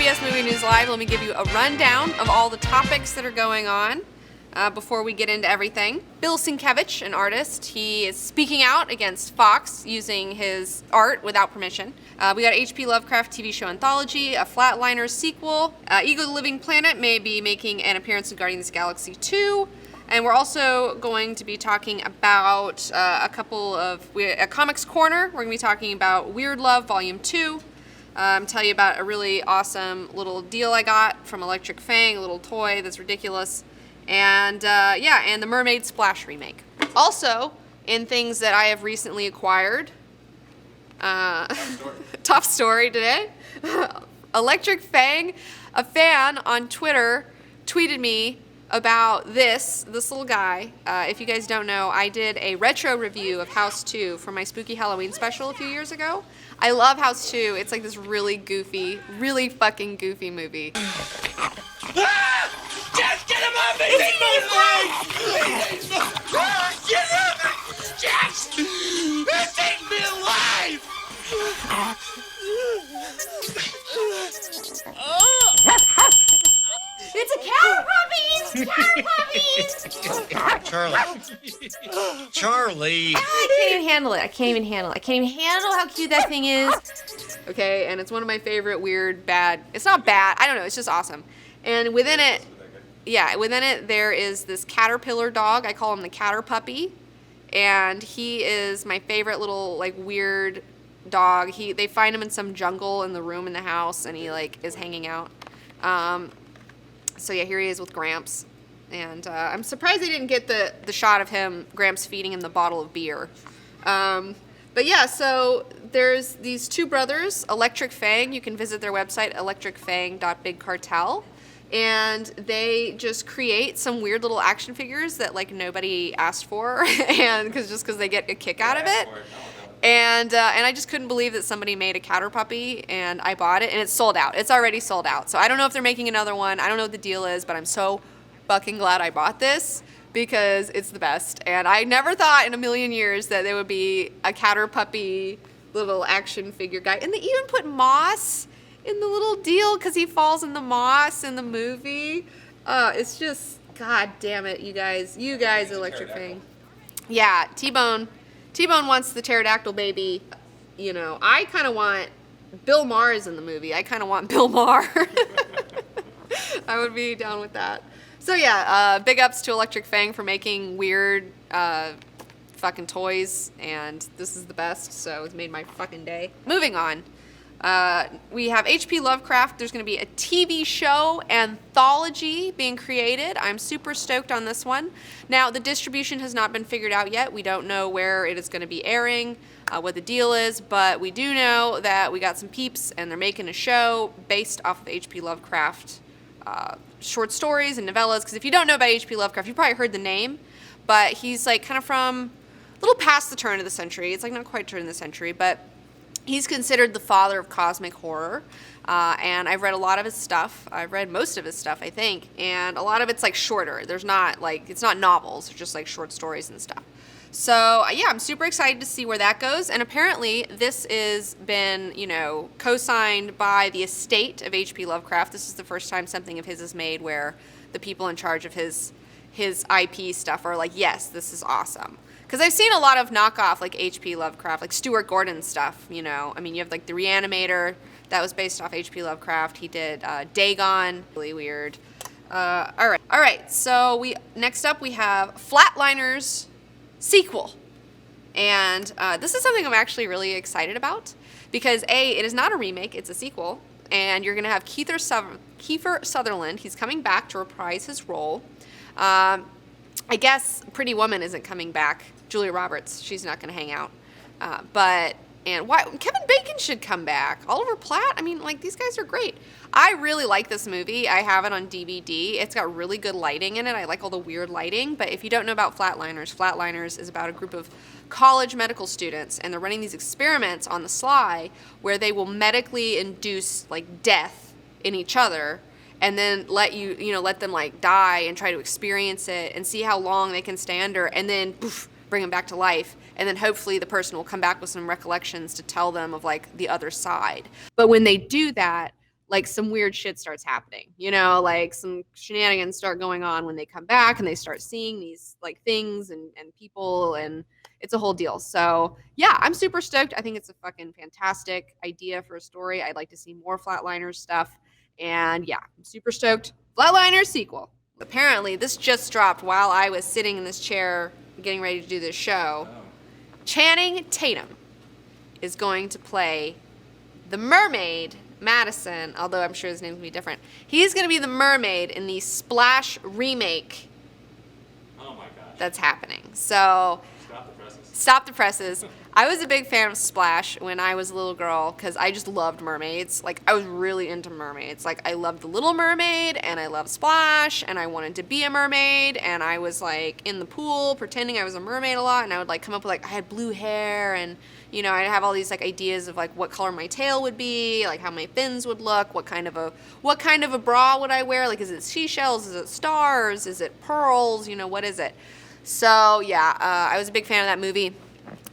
CBS Movie News Live. Let me give you a rundown of all the topics that are going on before we get into everything. Bilson Cabbage, an artist, he is speaking out against Fox using his art without permission. We got H.P. Lovecraft TV Show anthology, a Flatliners sequel. Ego the Living Planet may be making an appearance in Guardians of the Galaxy 2. And we're also going to be talking about a couple of a Comics Corner. We're going to be talking about Weird Love Volume 2. Tell you about a really awesome little deal I got from Electric Fang, a little toy that's ridiculous. And and the Mermaid Splash remake. Also, in things that I have recently acquired, top story today, Electric Fang, a fan on Twitter, tweeted me about this little guy. If you guys don't know, I did a retro review of House 2 for my Spooky Halloween special a few years ago. I love House 2. It's like this really goofy, really fucking goofy movie. Just get him off me! It's my life! Get him! Just! This ain't me alive! It's a cat puppy! It's cat Charlie. Charlie. I can't even handle it. I can't even handle how cute that thing is. Okay, and it's one of my favorite weird, bad. It's not bad. I don't know. It's just awesome. And within it, there is this caterpillar dog. I call him the catter puppy. And he is my favorite little, like, weird dog. They find him in some jungle in the room in the house, and he, like, is hanging out. So yeah, here he is with Gramps, and I'm surprised they didn't get the shot of him, Gramps feeding him the bottle of beer. But yeah, so there's these two brothers, Electric Fang. You can visit their website, electricfang.bigcartel, and they just create some weird little action figures that like nobody asked for, and because they get a kick out of it. And I just couldn't believe that somebody made a catter puppy, and I bought it, and it's sold out. It's already sold out. So I don't know if they're making another one. I don't know what the deal is, but I'm so fucking glad I bought this because it's the best. And I never thought in a million years that there would be a catter puppy little action figure guy. And they even put moss in the little deal because he falls in the moss in the movie. It's just, god damn it, you guys, Electric Fang. Yeah, T-Bone wants the pterodactyl baby. You know, I kind of want Bill Maher is in the movie. I kind of want Bill Maher. I would be down with that. So yeah, big ups to Electric Fang for making weird fucking toys, and this is the best, so it's made my fucking day. Moving on. We have H.P. Lovecraft. There's going to be a TV show anthology being created. I'm super stoked on this one. Now, the distribution has not been figured out yet. We don't know where it is going to be airing, what the deal is, but we do know that we got some peeps, and they're making a show based off of H.P. Lovecraft short stories and novellas, because if you don't know about H.P. Lovecraft, you probably heard the name, but he's like kind of from a little past the turn of the century. It's like not quite turn of the century, but he's considered the father of cosmic horror, and I've read a lot of his stuff. I've read most of his stuff, I think, and a lot of it's like shorter. There's not like, it's not novels, it's just like short stories and stuff. So yeah, I'm super excited to see where that goes, and apparently this has been, you know, co-signed by the estate of H.P. Lovecraft. This is the first time something of his is made where the people in charge of his IP stuff are like, yes, this is awesome. Because I've seen a lot of knockoff, like, H.P. Lovecraft, like Stuart Gordon stuff, you know. I mean, you have, like, The Reanimator. That was based off H.P. Lovecraft. He did Dagon. Really weird. All right. So next up, we have Flatliners Sequal. And this is something I'm actually really excited about. Because, A, it is not a remake. It's a sequel. And you're going to have Kiefer Sutherland. He's coming back to reprise his role. I guess Pretty Woman isn't coming back. Julia Roberts, she's not going to hang out. Kevin Bacon should come back. Oliver Platt, I mean, like, these guys are great. I really like this movie. I have it on DVD. It's got really good lighting in it. I like all the weird lighting. But if you don't know about Flatliners is about a group of college medical students, and they're running these experiments on the sly where they will medically induce, like, death in each other, and then let them like die and try to experience it and see how long they can stay under, and then poof, bring them back to life. And then hopefully the person will come back with some recollections to tell them of like the other side. But when they do that, like some weird shit starts happening, you know, like some shenanigans start going on when they come back and they start seeing these like things and people, and it's a whole deal. So yeah, I'm super stoked. I think it's a fucking fantastic idea for a story. I'd like to see more Flatliners stuff. And yeah, I'm super stoked. Flatliners sequel. Apparently this just dropped while I was sitting in this chair getting ready to do this show. Channing Tatum is going to play the mermaid Madison, although I'm sure his name's gonna be different. He's gonna be the mermaid in the Splash remake. Oh my gosh. That's happening. So stop the presses. I was a big fan of Splash when I was a little girl because I just loved mermaids. Like, I was really into mermaids. Like, I loved The Little Mermaid, and I loved Splash, and I wanted to be a mermaid, and I was, like, in the pool pretending I was a mermaid a lot, and I would, like, come up with, like, I had blue hair, and, you know, I'd have all these, like, ideas of, like, what color my tail would be, like, how my fins would look, what kind of a bra would I wear, like, is it seashells, is it stars, is it pearls, you know, what is it? So, yeah, I was a big fan of that movie.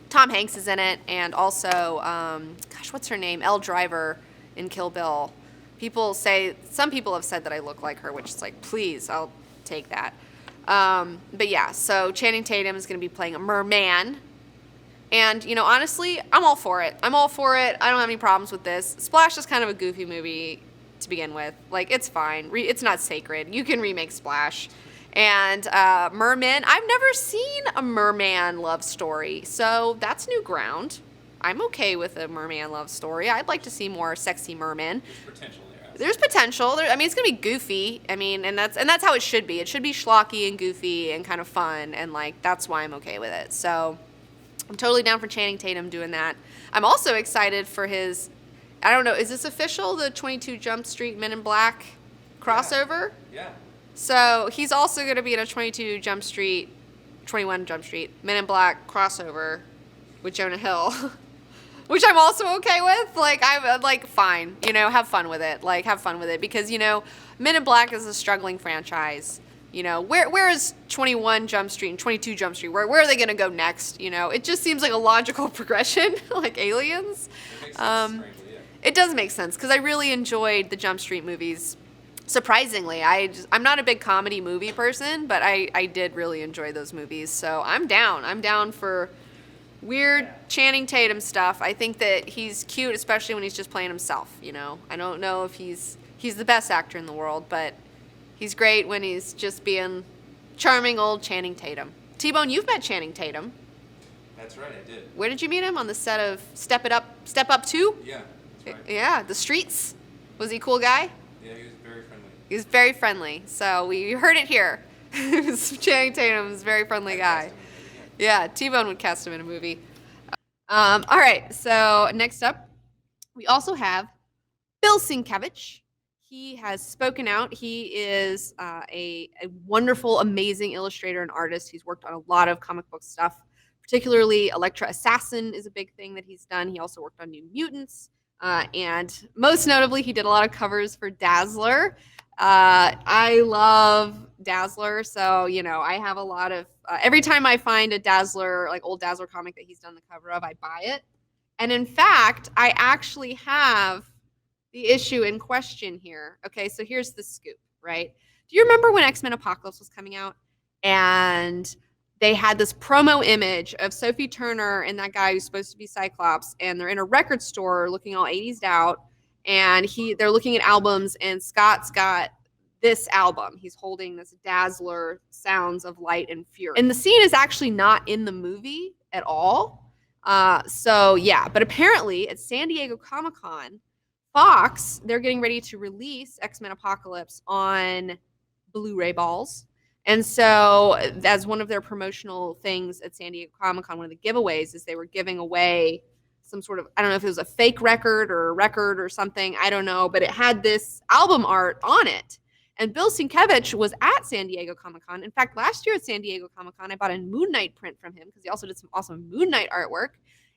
Tom Hanks is in it, and also, gosh, what's her name? Elle Driver in Kill Bill. Some people have said that I look like her, which is like, please, I'll take that. But yeah, so Channing Tatum is going to be playing a merman. And, you know, honestly, I'm all for it. I don't have any problems with this. Splash is kind of a goofy movie to begin with. Like, it's fine. It's not sacred. You can remake Splash. And merman, I've never seen a merman love story, so that's new ground. I'm okay with a merman love story. I'd like to see more sexy mermen. There's potential there. There's potential. I mean, it's gonna be goofy. I mean, and that's how it should be. It should be schlocky and goofy and kind of fun, and like that's why I'm okay with it. So I'm totally down for Channing Tatum doing that. I'm also excited for his, I don't know, is this official? The 22 Jump Street Men in Black crossover? Yeah. So he's also going to be in a 21 Jump Street, Men in Black crossover with Jonah Hill, which I'm also okay with. Like, I'm like, fine, you know, have fun with it. Like, have fun with it because, you know, Men in Black is a struggling franchise. You know, where is 21 Jump Street and 22 Jump Street? Where are they going to go next? You know, it just seems like a logical progression, like Aliens. It makes sense, frankly, yeah. It does make sense because I really enjoyed the Jump Street movies. Surprisingly, I'm not a big comedy movie person, but I did really enjoy those movies. So I'm down. I'm down for weird Channing Tatum stuff. I think that he's cute, especially when he's just playing himself, you know. I don't know if he's the best actor in the world, but he's great when he's just being charming old Channing Tatum. T-Bone, you've met Channing Tatum. That's right, I did. Where did you meet him? On the set of Step Up 2? Yeah, that's right. Yeah, The Streets. Was he a cool guy? Yeah, he was very friendly. He was very friendly, so we heard it here. Channing Tatum is a very friendly guy. Yeah, T-Bone would cast him in a movie. All right, so next up, we also have Bilson Cabbage. He has spoken out. He is a wonderful, amazing illustrator and artist. He's worked on a lot of comic book stuff, particularly Elektra Assassin is a big thing that he's done. He also worked on New Mutants. And most notably, he did a lot of covers for Dazzler. I love Dazzler, so, you know, I have a lot of, every time I find a Dazzler, like old Dazzler comic that he's done the cover of, I buy it. And in fact, I actually have the issue in question here. Okay, so here's the scoop, right? Do you remember when X-Men Apocalypse was coming out? And they had this promo image of Sophie Turner and that guy who's supposed to be Cyclops, and they're in a record store looking all 80s out, and they're looking at albums, and Scott's got this album. He's holding this Dazzler Sounds of Light and Fury. And the scene is actually not in the movie at all. So yeah, but apparently at San Diego Comic-Con, Fox, they're getting ready to release X-Men Apocalypse on Blu-ray balls. And so as one of their promotional things at San Diego Comic-Con, one of the giveaways is they were giving away some sort of, I don't know if it was a fake record or a record or something, I don't know, but it had this album art on it. And Bilson Cabbage was at San Diego Comic-Con. In fact, last year at San Diego Comic-Con, I bought a Moon Knight print from him because he also did some awesome Moon Knight artwork.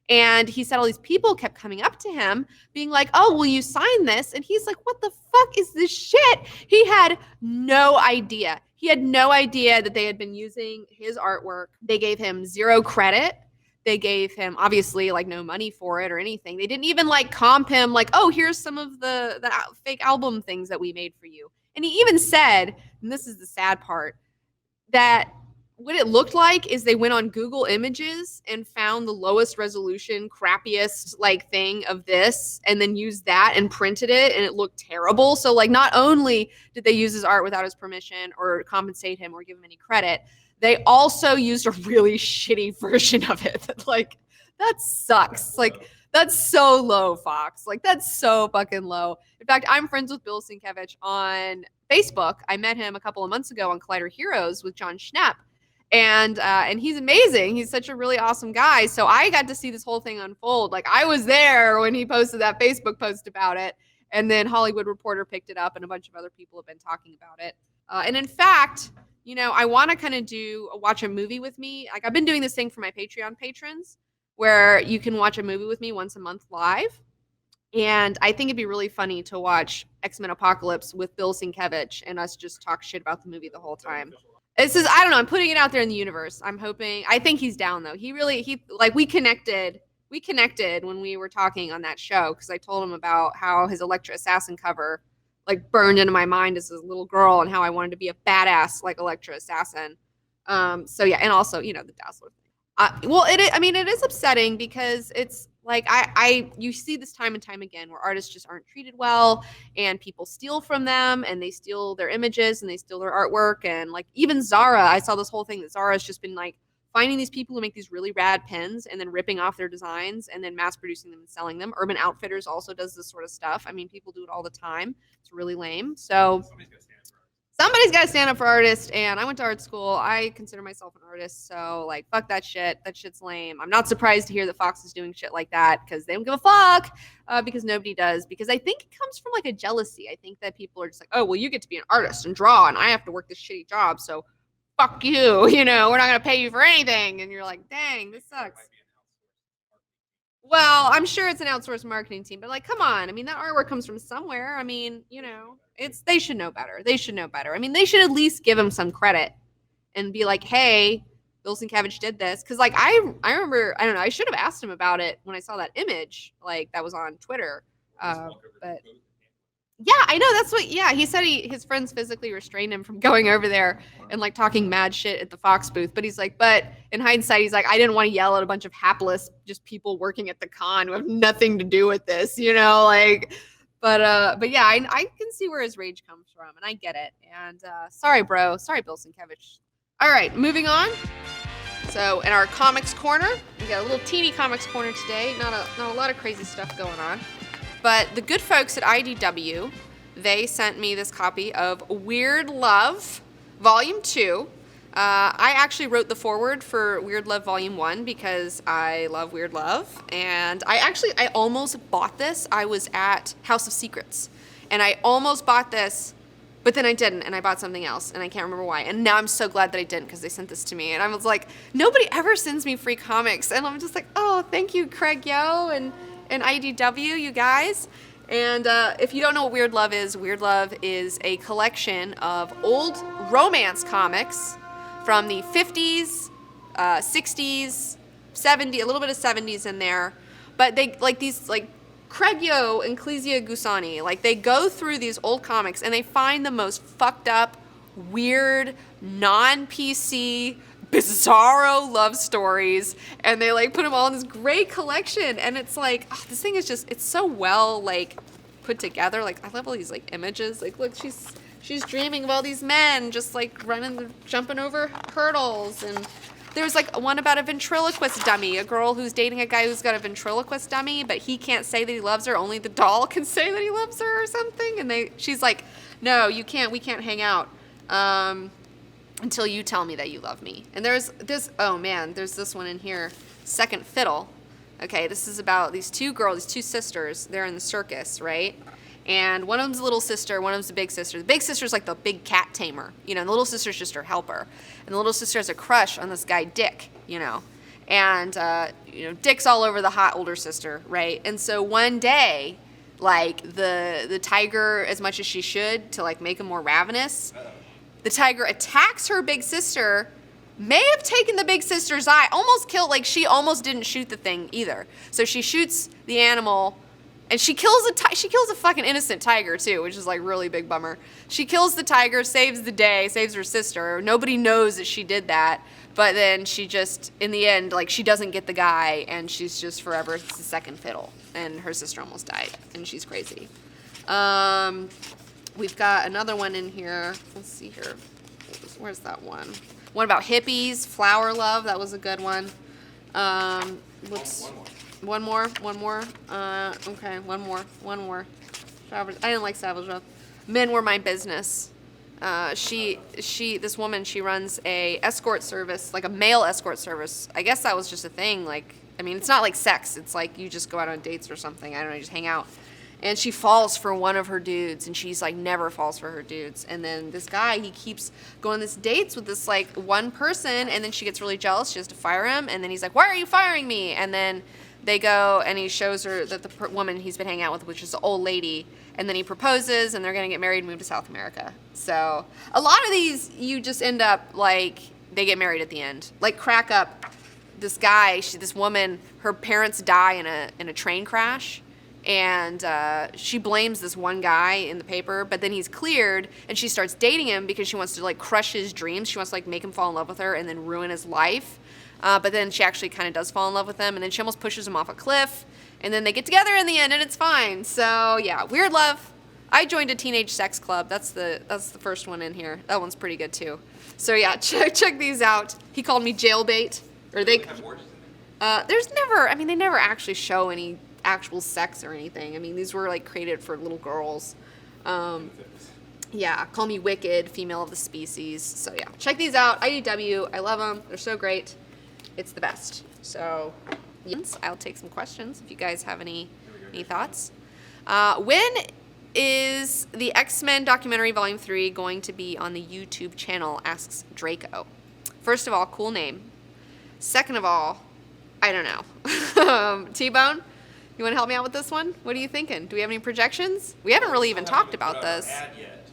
And he said all these people kept coming up to him being like, oh, will you sign this? And he's like, what the fuck is this shit? He had no idea. He had no idea that they had been using his artwork. They gave him zero credit They gave him obviously like no money for it or anything. They didn't even like comp him like, oh, here's some of the fake album things that we made for you. And he even said, and this is the sad part, that what it looked like is they went on Google Images and found the lowest resolution, crappiest like thing of this, and then used that and printed it, and it looked terrible. So like, not only did they use his art without his permission or compensate him or give him any credit, they also used a really shitty version of it. Like, that sucks. Like, that's so low, Fox. Like, that's so fucking low. In fact, I'm friends with Bilson Cabbage on Facebook. I met him a couple of months ago on Collider Heroes with John Schnapp. And he's amazing. He's such a really awesome guy. So I got to see this whole thing unfold. Like, I was there when he posted that Facebook post about it. And then Hollywood Reporter picked it up, and a bunch of other people have been talking about it. And in fact, you know, I want to kind of watch a movie with me. Like, I've been doing this thing for my Patreon patrons where you can watch a movie with me once a month live. And I think it'd be really funny to watch X-Men Apocalypse with Bilson Cabbage and us just talk shit about the movie the whole time. This is, I don't know, I'm putting it out there in the universe. I'm hoping, I think he's down though. We connected when we were talking on that show, because I told him about how his Elektra Assassin cover like burned into my mind as a little girl, and how I wanted to be a badass like Elektra Assassin. So yeah, and also, you know, the Dazzler thing. It is upsetting because it's like you see this time and time again where artists just aren't treated well, and people steal from them, and they steal their images and they steal their artwork. And like, even Zara, I saw this whole thing that Zara's just been like finding these people who make these really rad pins and then ripping off their designs and then mass producing them and selling them. Urban Outfitters also does this sort of stuff. I mean, people do it all the time. It's really lame. So somebody's got to stand up for artists, and I went to art school. I consider myself an artist, so like, fuck that shit. That shit's lame. I'm not surprised to hear that Fox is doing shit like that, because they don't give a fuck, because nobody does. Because I think it comes from like a jealousy. I think that people are just like, oh, well, you get to be an artist and draw, and I have to work this shitty job, so fuck you. You know, we're not gonna pay you for anything. And you're like, dang, this sucks. Well, I'm sure it's an outsourced marketing team, but like, come on. I mean, that artwork comes from somewhere. I mean, you know, they should know better. They should know better. I mean, they should at least give him some credit and be like, hey, Bilson Cabbage did this. Cause like, I remember, I don't know, I should have asked him about it when I saw that image, like that was on Twitter. But yeah, I know, that's what, yeah, he said his friends physically restrained him from going over there and like talking mad shit at the Fox booth. But he's like, but in hindsight, he's like, I didn't want to yell at a bunch of hapless just people working at the con who have nothing to do with this, you know, like, but yeah, I can see where his rage comes from, and I get it. And sorry, bro. Sorry, Bilson Cabbage. All right, moving on. So in our comics corner, we got a little teeny comics corner today. Not a lot of crazy stuff going on. But the good folks at IDW, they sent me this copy of Wierd Love, Volume 2. I actually wrote the foreword for Wierd Love Volume 1 because I love Wierd Love. And I almost bought this. I was at House of Secrets. And I almost bought this, but then I didn't, and I bought something else, and I can't remember why. And now I'm so glad that I didn't, because they sent this to me. And I was like, nobody ever sends me free comics. And I'm just like, oh, thank you, Craig Yo and IDW, you guys. And if you don't know what Wierd Love is a collection of old romance comics from the 50s, 60s, 70s, a little bit of 70s in there. But they, like these, like Craig Yo and Clesia Gusani, like they go through these old comics and they find the most fucked up, weird, non-PC, bizarro love stories, and they like put them all in this great collection. And it's like, oh, this thing is just, it's so well like put together. Like, I love all these like images. Like, look, she's dreaming of all these men just like jumping over hurdles. And there's like one about a ventriloquist dummy, a girl who's dating a guy who's got a ventriloquist dummy, but he can't say that he loves her, only the doll can say that he loves her or something. And she's like, no, you can't, we can't hang out until you tell me that you love me. And there's this, oh man, there's this one in here, Second Fiddle. Okay, this is about these two girls, these two sisters. They're in the circus, right? And one of them's a little sister, one of them's a big sister. The big sister's like the big cat tamer, you know, and the little sister's just her helper. And the little sister has a crush on this guy, Dick, you know. And, Dick's all over the hot older sister, right? And so one day, like, the tiger, as much as she should, to, like, make him more ravenous, the tiger attacks her big sister may have taken the big sister's eye, almost killed, like she almost didn't shoot the thing either. So she shoots the animal, and she kills a fucking innocent tiger too, which is like really big bummer. She kills the tiger, saves the day, saves her sister. Nobody knows that she did that, but then she just, in the end, like she doesn't get the guy, and she's just forever the second fiddle, and her sister almost died, and she's crazy. We've got another one in here. Let's see here. Where's that one? One about hippies, flower love. That was a good one. Whoops. One more. Okay, one more. I didn't like Savage Love. Men were my business. This woman, she runs a escort service, like a male escort service. I guess that was just a thing. Like, I mean, it's not like sex. It's like you just go out on dates or something. I don't know, you just hang out. And she falls for one of her dudes, and she's like never falls for her dudes. And then this guy, he keeps going on these dates with this like one person, and then she gets really jealous. She has to fire him, and then he's like, "Why are you firing me?" And then they go, and he shows her that the woman he's been hanging out with, which is an old lady, and then he proposes, and they're gonna get married and move to South America. So a lot of these, you just end up like they get married at the end. Like Crack Up, this guy, this woman, her parents die in a train crash. And she blames this one guy in the paper, but then he's cleared, and she starts dating him because she wants to like crush his dreams. She wants to like make him fall in love with her and then ruin his life. But then she actually kind of does fall in love with him, and then she almost pushes him off a cliff, and then they get together in the end, and it's fine. So yeah, Weird Love. I joined a teenage sex club. That's the first one in here. That one's pretty good too. So yeah, check these out. He called me jailbait, or they. There's never. I mean, they never actually show any actual sex or anything. I mean, these were like created for little girls. Yeah, call me Wicked, female of the species. So yeah, check these out. IDW, I love them. They're so great. It's the best. So yes, I'll take some questions if you guys have any thoughts. When is the X-Men documentary Volume 3 going to be on the YouTube channel? Asks Draco. First of all, cool name. Second of all, I don't know. T-Bone? You want to help me out with this one? What are you thinking? Do we have any projections? We haven't really even talked about this. Ad yet,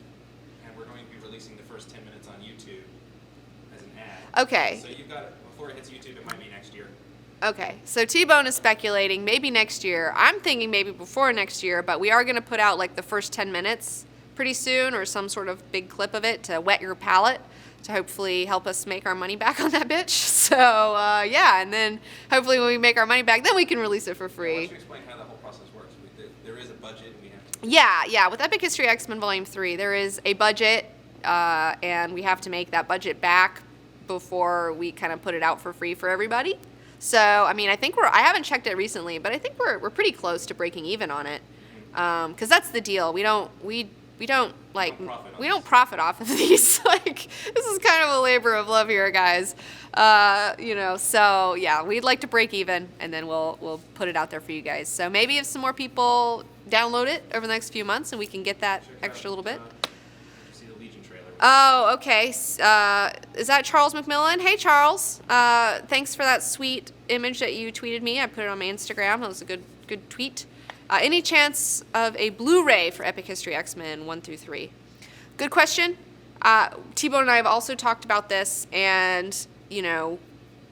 and we're going to be releasing the first 10 minutes on YouTube as an ad. Okay. So you've got it before it hits YouTube. It might be next year. Okay. So T-Bone is speculating maybe next year. I'm thinking maybe before next year, but we are going to put out like the first 10 minutes pretty soon, or some sort of big clip of it to whet your palate, to hopefully help us make our money back on that bitch. So yeah, and then hopefully when we make our money back, then we can release it for free. Why don't you explain how the whole process works? There is a budget, and we have to. Yeah. With Epic History X-Men Volume 3, there is a budget, and we have to make that budget back before we kind of put it out for free for everybody. So, I mean, I think I haven't checked it recently, but I think we're pretty close to breaking even on it. Because that's the deal. We don't profit off of these. Like, this is kind of a labor of love here, guys. So yeah, we'd like to break even, and then we'll put it out there for you guys. So maybe if some more people download it over the next few months, and we can get that extra little bit. See the Legion trailer. Oh, okay. Is that Charles McMillan? Hey, Charles. Thanks for that sweet image that you tweeted me. I put it on my Instagram. That was a good tweet. Any chance of a Blu-ray for Epic History X-Men 1 through 3? Good question. T-Bone and I have also talked about this, and,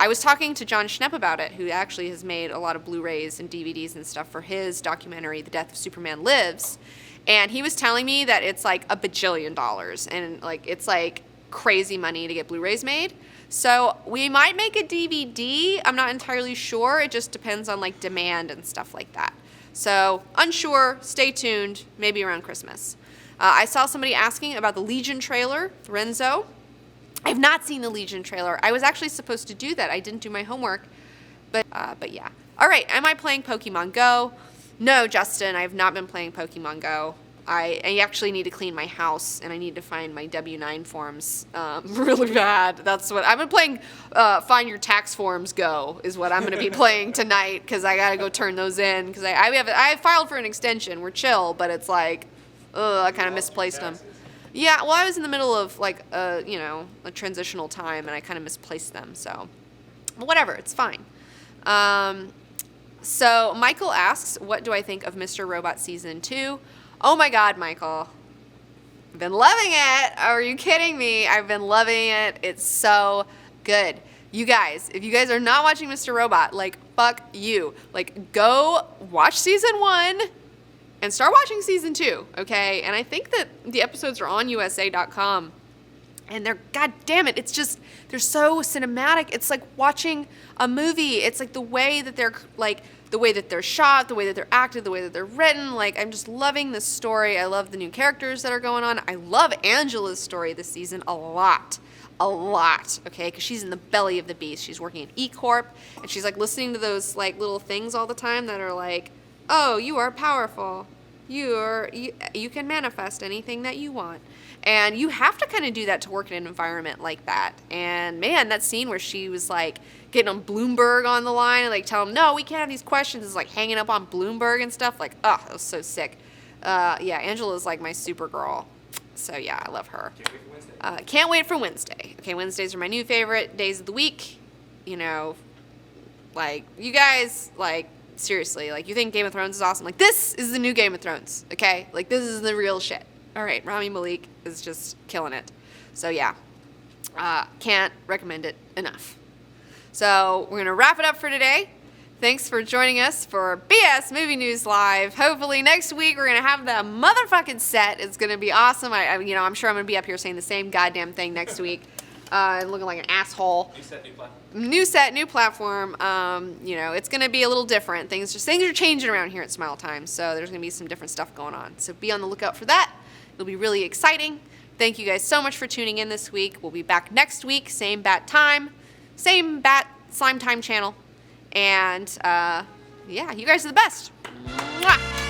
I was talking to John Schnepp about it, who actually has made a lot of Blu-rays and DVDs and stuff for his documentary, The Death of Superman Lives, and he was telling me that it's like $1 bajillion, and like it's like crazy money to get Blu-rays made. So we might make a DVD. I'm not entirely sure. It just depends on like demand and stuff like that. So unsure, stay tuned, maybe around Christmas. I saw somebody asking about the Legion trailer, Renzo. I have not seen the Legion trailer. I was actually supposed to do that. I didn't do my homework, but yeah. All right, am I playing Pokemon Go? No, Justin, I have not been playing Pokemon Go. I actually need to clean my house, and I need to find my W-9 forms really bad. That's what I've been playing. Find Your Tax Forms Go is what I'm going to be playing tonight, because I got to go turn those in, because I filed for an extension. We're chill, but it's like, I kind of misplaced them. Yeah, well, I was in the middle of like a transitional time, and I kind of misplaced them. So, whatever, it's fine. So Michael asks, what do I think of Mr. Robot Season 2? Oh my God, Michael. I've been loving it. Are you kidding me? I've been loving it. It's so Good. You guys, if you guys are not watching Mr. Robot, like, fuck you. Like, go watch season 1 and start watching season 2, okay? And I think that the episodes are on USA.com. And they're, god damn it, it's just, they're so cinematic. It's like watching a movie. It's like the way that they're, like, the way that they're shot, the way that they're acted, the way that they're written. Like, I'm just loving this story. I love the new characters that are going on. I love Angela's story this season a lot, okay? Because she's in the belly of the beast. She's working at E-Corp, and she's, like, listening to those, like, little things all the time that are like, oh, you are powerful. You can manifest anything that you want. And you have to kind of do that to work in an environment like that. And man, that scene where she was like getting on Bloomberg on the line and like tell him, no, we can't have these questions, is like hanging up on Bloomberg and stuff. Like, oh, that was so sick. Yeah, Angela's like my super girl. So yeah, I love her. Can't wait for Wednesday. Can't wait for Wednesday. Okay, Wednesdays are my new favorite days of the week. You know, like, you guys, like, seriously, like, you think Game of Thrones is awesome? Like, this is the new Game of Thrones, okay? Like, this is the real shit. All right, Rami Malek is just killing it. So, yeah, can't recommend it enough. So, we're going to wrap it up for today. Thanks for joining us for BS Movie News Live. Hopefully next week we're going to have the motherfucking set. It's going to be awesome. I'm sure I'm going to be up here saying the same goddamn thing next week. Looking like an asshole. New set, new platform. New set, new platform. It's going to be a little different. Things are changing around here at Smiletime, so there's going to be some different stuff going on. So be on the lookout for that. It'll be really exciting. Thank you guys so much for tuning in this week. We'll be back next week, same bat time, same bat slime time channel. And, yeah, you guys are the best. Mwah!